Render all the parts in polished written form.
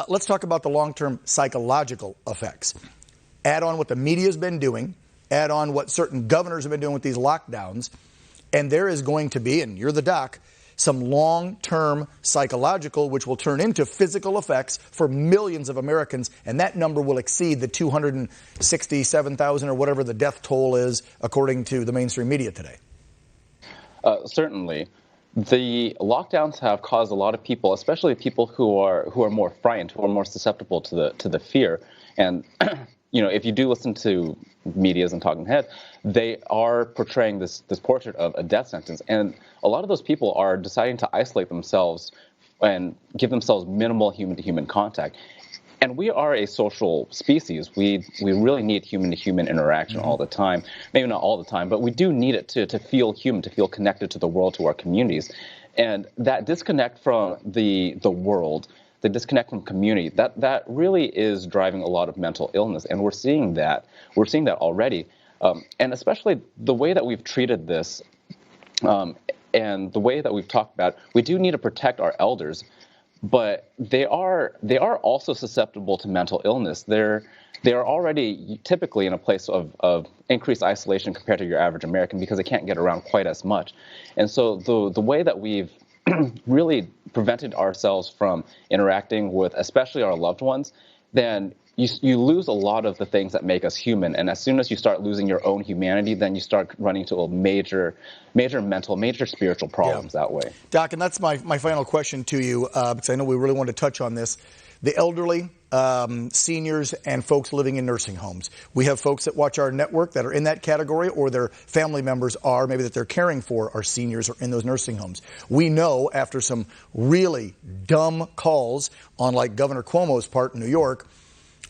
Let's talk about the long-term psychological effects. Add on what the media's been doing, add on what certain governors have been doing with these lockdowns, and there is going to be, and you're the doc, some long-term psychological, which will turn into physical effects for millions of Americans, and that number will exceed the 267,000 or whatever the death toll is, according to the mainstream media today. Certainly. The lockdowns have caused a lot of people, especially people who are more frightened, who are more susceptible to the fear. And if you do listen to medias and talking heads, they are portraying this portrait of a death sentence. And a lot of those people are deciding to isolate themselves and give themselves minimal human-to-human contact. And we are a social species. We really need human-to-human interaction all the time. Maybe not all the time, but we do need it to feel human, to feel connected to the world, to our communities. And that disconnect from the world, the disconnect from community, that really is driving a lot of mental illness. And we're seeing that. We're seeing that already. And especially the way that we've treated this and the way that we've talked about, we do need to protect our elders. But they are also susceptible to mental illness. They are already typically in a place of increased isolation compared to your average American because they can't get around quite as much. And so the way that we've really prevented ourselves from interacting with especially our loved ones, then you lose a lot of the things that make us human. And as soon as you start losing your own humanity, then you start running into a major mental, major spiritual problems that way. Doc, and that's my final question to you, because I know we really want to touch on this. The elderly, seniors, and folks living in nursing homes. We have folks that watch our network that are in that category, or their family members are, maybe that they're caring for, are seniors or in those nursing homes. We know after some really dumb calls on like Governor Cuomo's part in New York,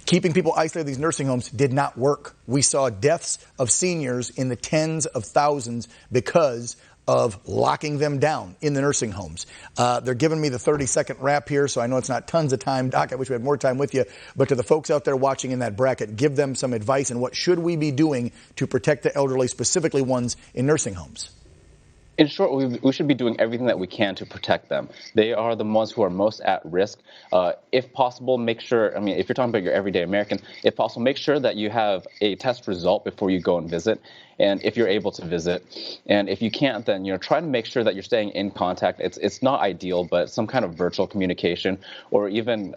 keeping people isolated in these nursing homes did not work. We saw deaths of seniors in the tens of thousands because of locking them down in the nursing homes. They're giving me the 30-second wrap here, so I know it's not tons of time. Doc, I wish we had more time with you. But to the folks out there watching in that bracket, give them some advice on what should we be doing to protect the elderly, specifically ones in nursing homes. In short, we should be doing everything that we can to protect them. They are the ones who are most at risk. If possible, make sure, if you're talking about your everyday American, if possible, make sure that you have a test result before you go and visit. And if you're able to visit, and if you can't, then try to make sure that you're staying in contact. It's not ideal, but some kind of virtual communication, or even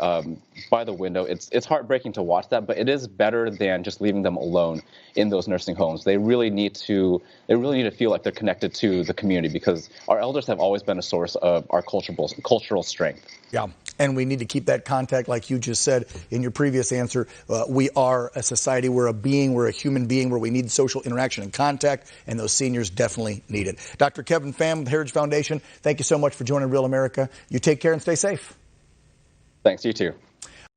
by the window. It's heartbreaking to watch that, but it is better than just leaving them alone in those nursing homes. They really need to feel like they're connected to the community, because our elders have always been a source of our cultural strength. Yeah, and we need to keep that contact, like you just said in your previous answer. We are a society, we're a human being where we need social interaction and contact, and those seniors definitely need it. Dr. Kevin Pham with the Heritage Foundation, thank you so much for joining Real America. You take care and stay safe. Thanks, you too.